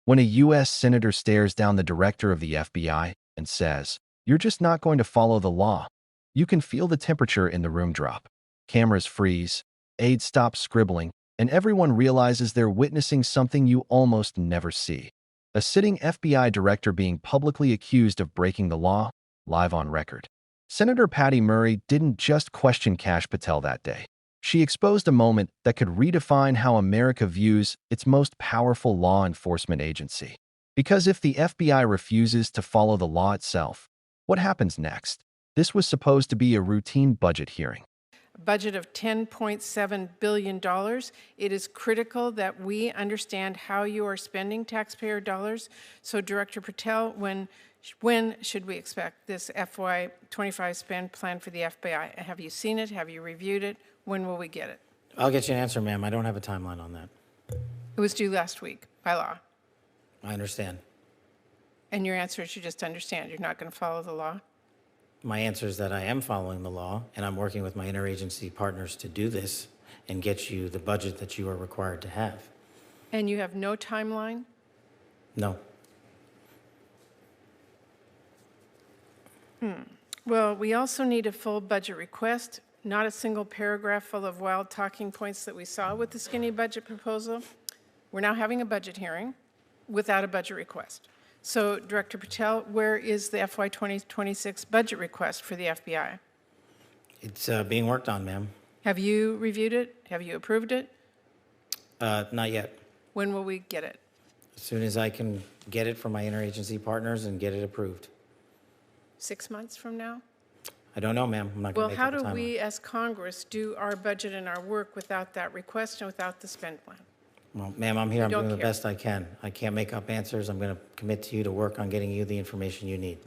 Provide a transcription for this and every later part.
When a U.S. senator stares down the director of the FBI and says, "You're just not going to follow the law," you can feel the temperature in the room drop. Cameras freeze, aides stop scribbling, and everyone realizes they're witnessing something you almost never see. A sitting FBI director being publicly accused of breaking the law, live on record. Senator Patty Murray didn't just question Kash Patel that day. She exposed a moment that could redefine how America views its most powerful law enforcement agency. Because if the FBI refuses to follow the law itself, what happens next? This was supposed to be a routine budget hearing. A budget of $10.7 billion. It is critical that we understand how you are spending taxpayer dollars. So, Director Patel, when should we expect this FY25 spend plan for the FBI? Have you seen it? Have you reviewed it? When will we get it? I'll get you an answer, ma'am. I don't have a timeline on that. It was due last week by law. I understand. And your answer is you just understand. You're not going to follow the law? My answer is that I am following the law, and I'm working with my interagency partners to do this and get you the budget that you are required to have. And you have no timeline? No. Well, we also need a full budget request, not a single paragraph full of wild talking points that we saw with the skinny budget proposal. We're now having a budget hearing without a budget request. So, Director Patel, where is the FY 2026 budget request for the FBI? It's being worked on, ma'am. Have you reviewed it? Have you approved it? Not yet. When will we get it? As soon as I can get it from my interagency partners and get it approved. 6 months from now? I don't know, ma'am. I'm not going Well, to make how up a do timeline. we as Congress do our budget and our work without that request and without the spend plan? Well, ma'am, I'm here. I'm don't doing the care. best I can. I can't make up answers. I'm going to commit to you to work on getting you the information you need.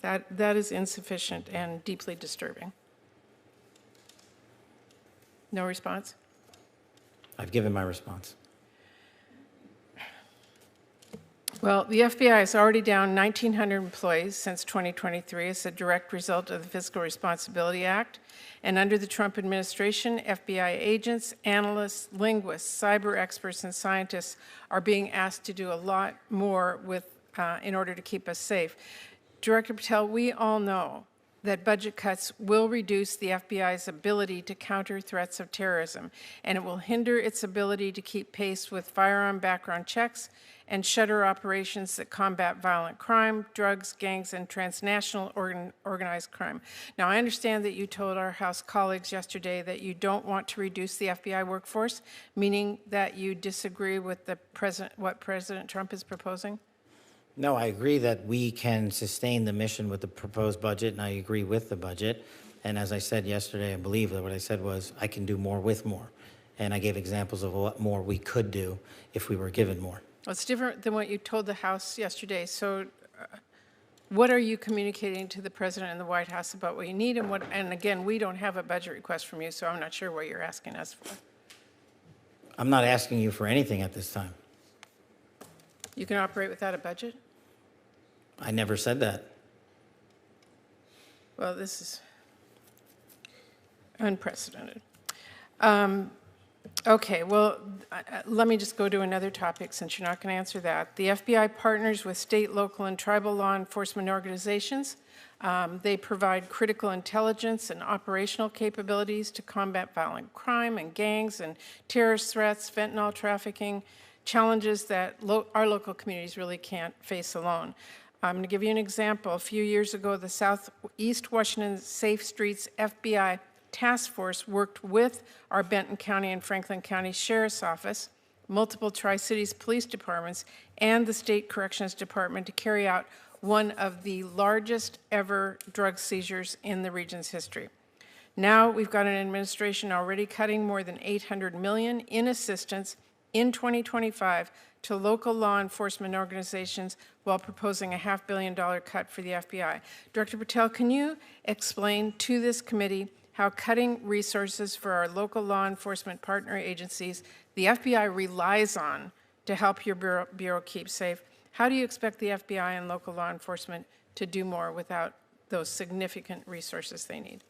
That is insufficient and deeply disturbing. No response? I've given my response. Well, the FBI is already down 1,900 employees since 2023 as a direct result of the Fiscal Responsibility Act. And under the Trump administration, FBI agents, analysts, linguists, cyber experts, and scientists are being asked to do a lot more in order to keep us safe. Director Patel, we all know that budget cuts will reduce the FBI's ability to counter threats of terrorism, and it will hinder its ability to keep pace with firearm background checks and shutter operations that combat violent crime, drugs, gangs, and transnational organized crime. Now, I understand that you told our House colleagues yesterday that you don't want to reduce the FBI workforce, meaning that you disagree with what President Trump is proposing? No, I agree that we can sustain the mission with the proposed budget, and I agree with the budget. And as I said yesterday, I believe that what I said was I can do more with more. And I gave examples of what more we could do if we were given more. Well, it's different than what you told the House yesterday. So what are you communicating to the President and the White House about what you need? And again, we don't have a budget request from you, so I'm not sure what you're asking us for. I'm not asking you for anything at this time. You can operate without a budget? I never said that. Well, this is unprecedented. Okay, well, let me just go to another topic since you're not going to answer that. The FBI partners with state, local, and tribal law enforcement organizations. They provide critical intelligence and operational capabilities to combat violent crime and gangs and terrorist threats, fentanyl trafficking, challenges that our local communities really can't face alone. I'm going to give you an example. A few years ago, the Southeast Washington Safe Streets FBI Task Force worked with our Benton County and Franklin County Sheriff's Office, multiple Tri-Cities police departments, and the State Corrections Department to carry out one of the largest ever drug seizures in the region's history. Now we've got an administration already cutting more than $800 million in assistance in 2025 to local law enforcement organizations while proposing a $500 million cut for the FBI. Director Patel, can you explain to this committee how cutting resources for our local law enforcement partner agencies the FBI relies on to help your bureau keep safe? How do you expect the FBI and local law enforcement to do more without those significant resources they need?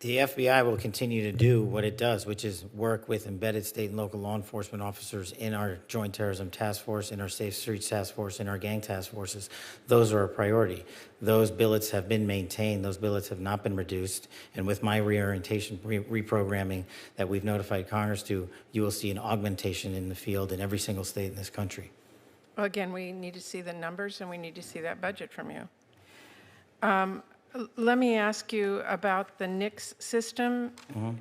The FBI will continue to do what it does, which is work with embedded state and local law enforcement officers in our Joint Terrorism Task Force, in our Safe Streets Task Force, in our gang task forces. Those are a priority. Those billets have been maintained. Those billets have not been reduced. And with my reorientation, reprogramming that we've notified Congress to, you will see an augmentation in the field in every single state in this country. Well, again, we need to see the numbers and we need to see that budget from you. Let me ask you about the NICS system.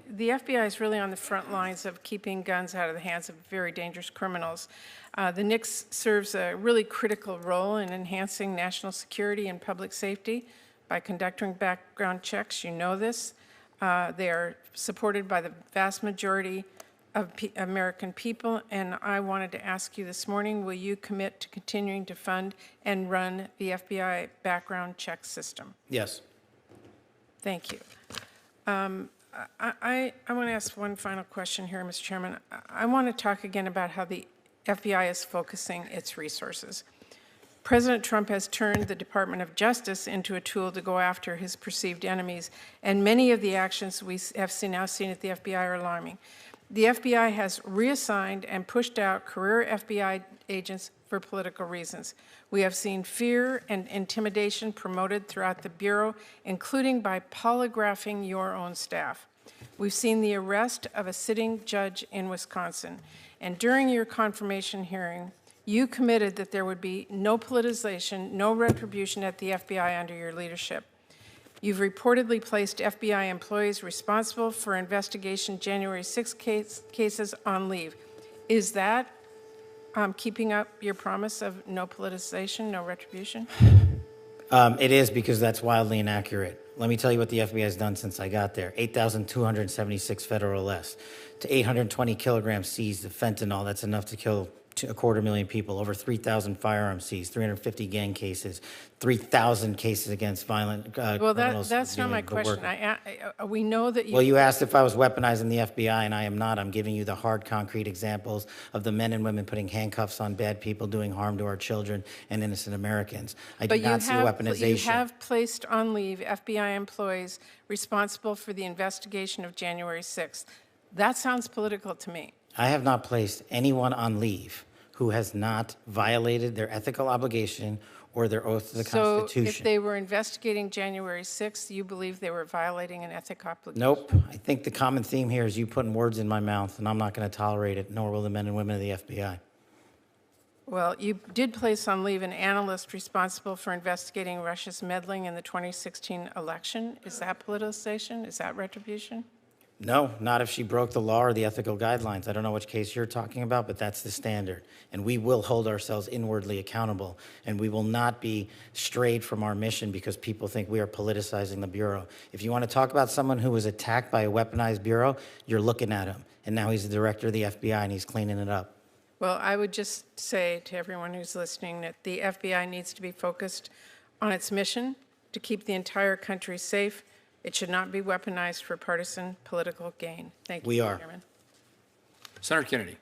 The FBI is really on the front lines of keeping guns out of the hands of very dangerous criminals. The NICS serves a really critical role in enhancing national security and public safety by conducting background checks. You know this. They are supported by the vast majority of American people, and I wanted to ask you this morning, will you commit to continuing to fund and run the FBI background check system? Yes. Thank you. I want to ask one final question here, Mr. Chairman. I want to talk again about how the FBI is focusing its resources. President Trump has turned the Department of Justice into a tool to go after his perceived enemies, and many of the actions we have now seen at the FBI are alarming. The FBI has reassigned and pushed out career FBI agents for political reasons. We have seen fear and intimidation promoted throughout the Bureau, including by polygraphing your own staff. We've seen the arrest of a sitting judge in Wisconsin. And during your confirmation hearing, you committed that there would be no politicization, no retribution at the FBI under your leadership. You've reportedly placed FBI employees responsible for investigation January 6 cases on leave. Is that keeping up your promise of no politicization, no retribution? It is, because that's wildly inaccurate. Let me tell you what the FBI has done since I got there. 8,276 federal arrests, to 820 kilograms seized of fentanyl. That's enough to kill 250,000 people. Over 3,000 firearms seized, 350 gang cases, 3,000 cases against violent Well, criminals. that's not my question. We know that you... Well, you asked if I was weaponizing the FBI, and I am not. I'm giving you the hard, concrete examples of the men and women putting handcuffs on bad people, doing harm to our children and innocent Americans. I do not see weaponization. You have placed on leave FBI employees responsible for the investigation of January 6th. That sounds political to me. I have not placed anyone on leave who has not violated their ethical obligation or their oath to the Constitution. So if they were investigating January 6th, you believe they were violating an ethical obligation? Nope. I think the common theme here is you putting words in my mouth, and I'm not going to tolerate it, nor will the men and women of the FBI. Well, you did place on leave an analyst responsible for investigating Russia's meddling in the 2016 election. Is that politicization? Is that retribution? No, not if she broke the law or the ethical guidelines. I don't know which case you're talking about, but that's the standard. And we will hold ourselves inwardly accountable, and we will not be strayed from our mission because people think we are politicizing the Bureau. If you want to talk about someone who was attacked by a weaponized Bureau, you're looking at him. And now he's the director of the FBI, and he's cleaning it up. Well, I would just say to everyone who's listening that the FBI needs to be focused on its mission to keep the entire country safe. It should not be weaponized for partisan political gain. Thank you, We are. Chairman. Senator Kennedy.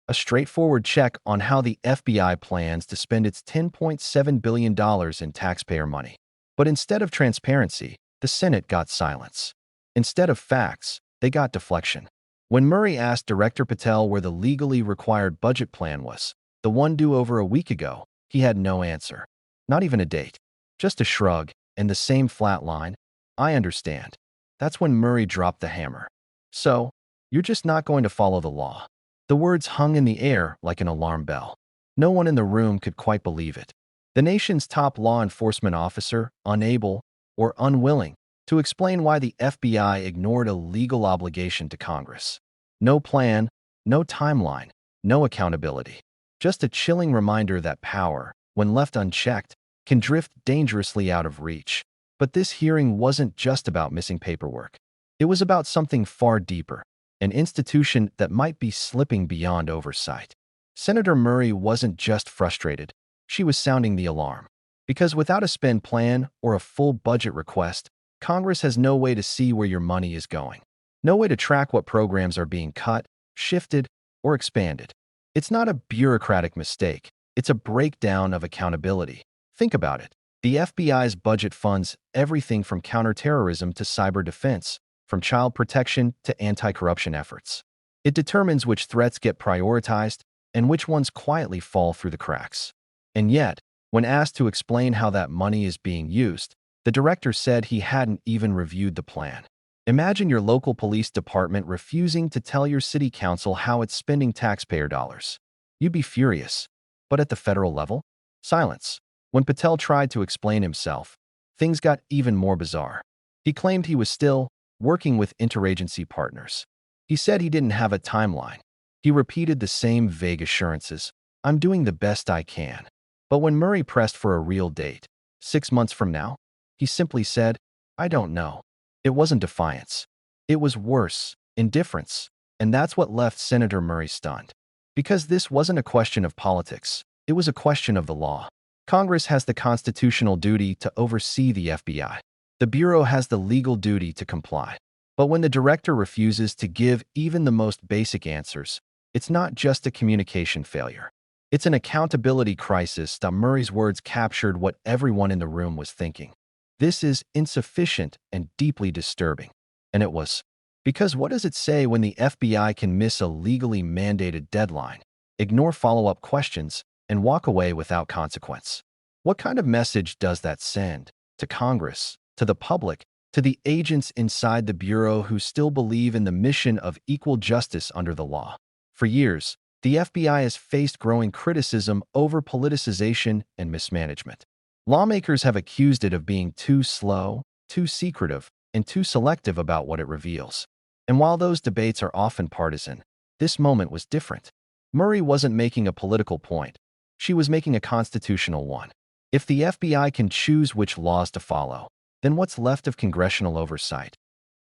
A straightforward check on how the FBI plans to spend its $10.7 billion in taxpayer money. But instead of transparency, the Senate got silence. Instead of facts, they got deflection. When Murray asked Director Patel where the legally required budget plan was, the one due over a week ago, he had no answer. Not even a date. Just a shrug and the same flat line. I understand. That's when Murray dropped the hammer. So, you're just not going to follow the law. The words hung in the air like an alarm bell. No one in the room could quite believe it. The nation's top law enforcement officer, unable or unwilling to explain why the FBI ignored a legal obligation to Congress. No plan, no timeline, no accountability. Just a chilling reminder that power, when left unchecked, can drift dangerously out of reach. But this hearing wasn't just about missing paperwork. It was about something far deeper, an institution that might be slipping beyond oversight. Senator Murray wasn't just frustrated. She was sounding the alarm. Because without a spend plan or a full budget request, Congress has no way to see where your money is going. No way to track what programs are being cut, shifted, or expanded. It's not a bureaucratic mistake. It's a breakdown of accountability. Think about it. The FBI's budget funds everything from counterterrorism to cyber defense, from child protection to anti-corruption efforts. It determines which threats get prioritized and which ones quietly fall through the cracks. And yet, when asked to explain how that money is being used, the director said he hadn't even reviewed the plan. Imagine your local police department refusing to tell your city council how it's spending taxpayer dollars. You'd be furious. But at the federal level? Silence. When Patel tried to explain himself, things got even more bizarre. He claimed he was still working with interagency partners. He said he didn't have a timeline. He repeated the same vague assurances, "I'm doing the best I can." But when Murray pressed for a real date, 6 months from now, he simply said, "I don't know." It wasn't defiance. It was worse, indifference. And that's what left Senator Murray stunned. Because this wasn't a question of politics, it was a question of the law. Congress has the constitutional duty to oversee the FBI. The Bureau has the legal duty to comply. But when the director refuses to give even the most basic answers, it's not just a communication failure. It's an accountability crisis. Murray's words captured what everyone in the room was thinking. This is insufficient and deeply disturbing. And it was. Because what does it say when the FBI can miss a legally mandated deadline, ignore follow-up questions, and walk away without consequence? What kind of message does that send? To Congress, to the public, to the agents inside the Bureau who still believe in the mission of equal justice under the law? For years, the FBI has faced growing criticism over politicization and mismanagement. Lawmakers have accused it of being too slow, too secretive, and too selective about what it reveals. And while those debates are often partisan, this moment was different. Murray wasn't making a political point. She was making a constitutional one. If the FBI can choose which laws to follow, then what's left of congressional oversight?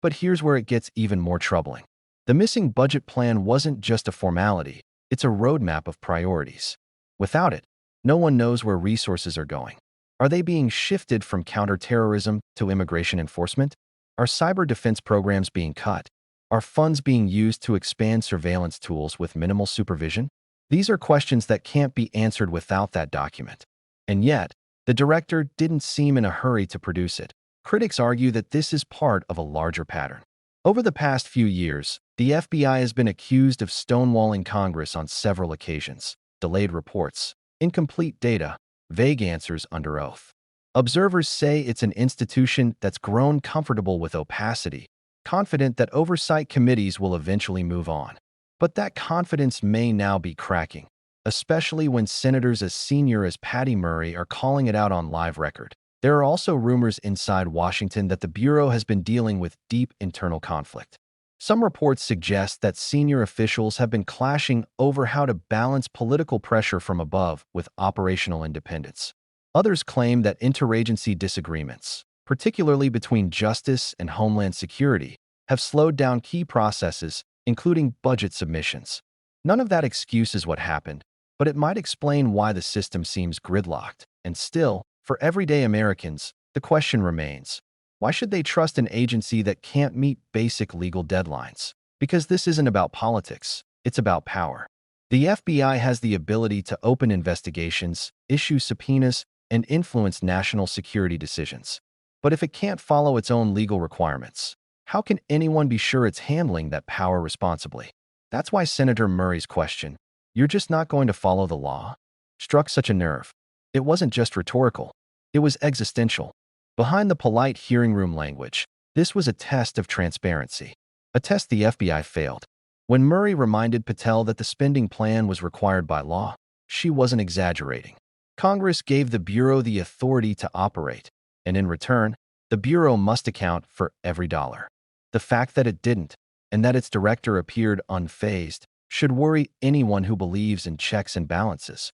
But here's where it gets even more troubling. The missing budget plan wasn't just a formality, it's a roadmap of priorities. Without it, no one knows where resources are going. Are they being shifted from counterterrorism to immigration enforcement? Are cyber defense programs being cut? Are funds being used to expand surveillance tools with minimal supervision? These are questions that can't be answered without that document. And yet, the director didn't seem in a hurry to produce it. Critics argue that this is part of a larger pattern. Over the past few years, the FBI has been accused of stonewalling Congress on several occasions. Delayed reports, incomplete data, vague answers under oath. Observers say it's an institution that's grown comfortable with opacity, confident that oversight committees will eventually move on. But that confidence may now be cracking, especially when senators as senior as Patty Murray are calling it out on live record. There are also rumors inside Washington that the Bureau has been dealing with deep internal conflict. Some reports suggest that senior officials have been clashing over how to balance political pressure from above with operational independence. Others claim that interagency disagreements, particularly between Justice and Homeland Security, have slowed down key processes, including budget submissions. None of that excuses what happened, but it might explain why the system seems gridlocked. And still, for everyday Americans, the question remains, why should they trust an agency that can't meet basic legal deadlines? Because this isn't about politics, it's about power. The FBI has the ability to open investigations, issue subpoenas, and influence national security decisions. But if it can't follow its own legal requirements, how can anyone be sure it's handling that power responsibly? That's why Senator Murray's question, "You're just not going to follow the law?" struck such a nerve. It wasn't just rhetorical. It was existential. Behind the polite hearing room language, this was a test of transparency. A test the FBI failed. When Murray reminded Patel that the spending plan was required by law, she wasn't exaggerating. Congress gave the Bureau the authority to operate, and in return, the Bureau must account for every dollar. The fact that it didn't, and that its director appeared unfazed, should worry anyone who believes in checks and balances.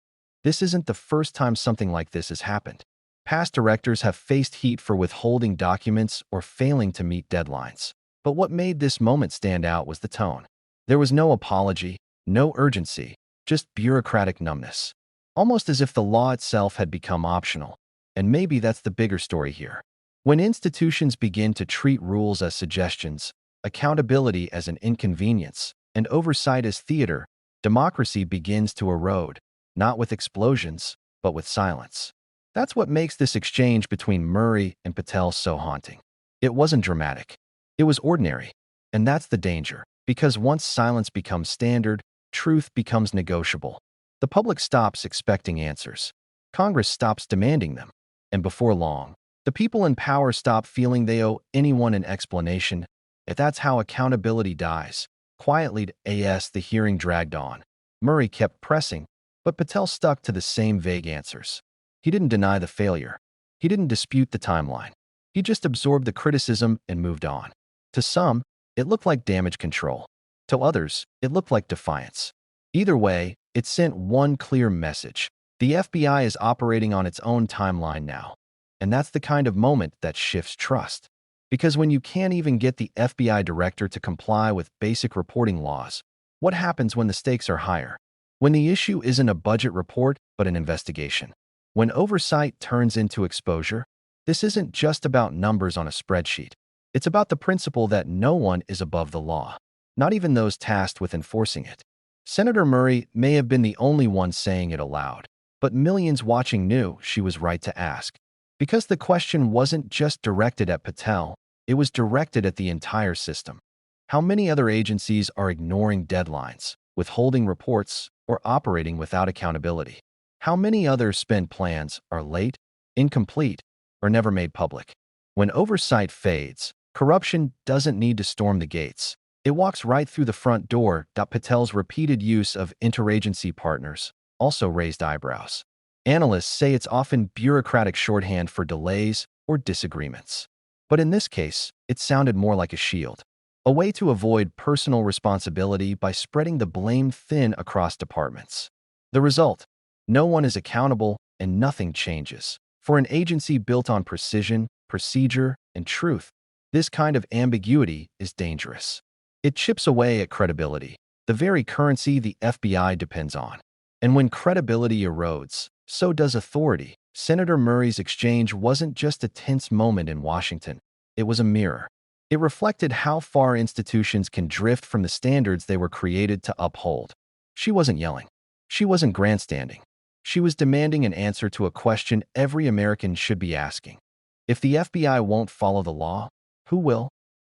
This isn't the first time something like this has happened. Past directors have faced heat for withholding documents or failing to meet deadlines. But what made this moment stand out was the tone. There was no apology, no urgency, just bureaucratic numbness. Almost as if the law itself had become optional. And maybe that's the bigger story here. When institutions begin to treat rules as suggestions, accountability as an inconvenience, and oversight as theater, democracy begins to erode, not with explosions, but with silence. That's what makes this exchange between Murray and Patel so haunting. It wasn't dramatic. It was ordinary. And that's the danger, because once silence becomes standard, truth becomes negotiable. The public stops expecting answers. Congress stops demanding them. And before long, the people in power stop feeling they owe anyone an explanation. If that's how accountability dies, quietly as the hearing dragged on, Murray kept pressing, but Patel stuck to the same vague answers. He didn't deny the failure. He didn't dispute the timeline. He just absorbed the criticism and moved on. To some, it looked like damage control. To others, it looked like defiance. Either way, it sent one clear message. The FBI is operating on its own timeline now. And that's the kind of moment that shifts trust. Because when you can't even get the FBI director to comply with basic reporting laws, what happens when the stakes are higher? When the issue isn't a budget report, but an investigation. When oversight turns into exposure, this isn't just about numbers on a spreadsheet. It's about the principle that no one is above the law, not even those tasked with enforcing it. Senator Murray may have been the only one saying it aloud, but millions watching knew she was right to ask. Because the question wasn't just directed at Patel, it was directed at the entire system. How many other agencies are ignoring deadlines, withholding reports, or operating without accountability? How many other spend plans are late, incomplete, or never made public? When oversight fades, corruption doesn't need to storm the gates. It walks right through the front door. Patel's repeated use of interagency partners also raised eyebrows. Analysts say it's often bureaucratic shorthand for delays or disagreements. But in this case, it sounded more like a shield, a way to avoid personal responsibility by spreading the blame thin across departments. The result: no one is accountable and nothing changes. For an agency built on precision, procedure, and truth, this kind of ambiguity is dangerous. It chips away at credibility, the very currency the FBI depends on. And when credibility erodes, so does authority. Senator Murray's exchange wasn't just a tense moment in Washington. It was a mirror. It reflected how far institutions can drift from the standards they were created to uphold. She wasn't yelling. She wasn't grandstanding. She was demanding an answer to a question every American should be asking. If the FBI won't follow the law, who will?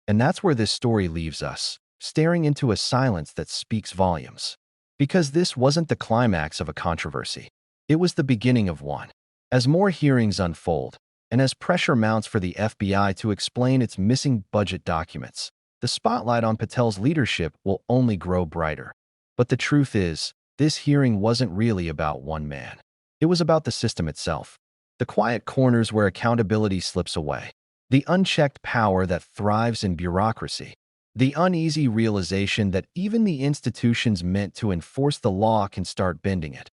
And that's where this story leaves us, staring into a silence that speaks volumes. Because this wasn't the climax of a controversy. It was the beginning of one. As more hearings unfold, and as pressure mounts for the FBI to explain its missing budget documents, the spotlight on Patel's leadership will only grow brighter. But the truth is, this hearing wasn't really about one man. It was about the system itself. The quiet corners where accountability slips away. The unchecked power that thrives in bureaucracy. The uneasy realization that even the institutions meant to enforce the law can start bending it.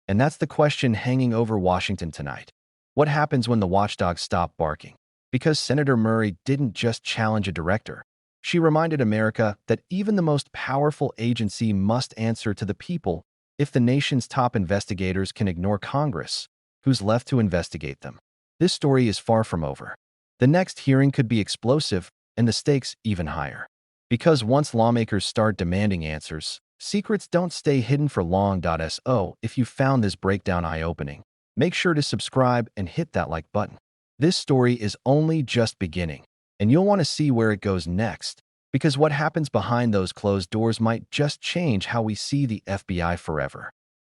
And that's the question hanging over Washington tonight. What happens when the watchdogs stop barking? Because Senator Murray didn't just challenge a director. She reminded America that even the most powerful agency must answer to the people. If the nation's top investigators can ignore Congress, who's left to investigate them? This story is far from over. The next hearing could be explosive, and the stakes even higher. Because once lawmakers start demanding answers, secrets don't stay hidden for long. So, if you found this breakdown eye-opening, make sure to subscribe and hit that like button. This story is only just beginning, and you'll want to see where it goes next, because what happens behind those closed doors might just change how we see the FBI forever.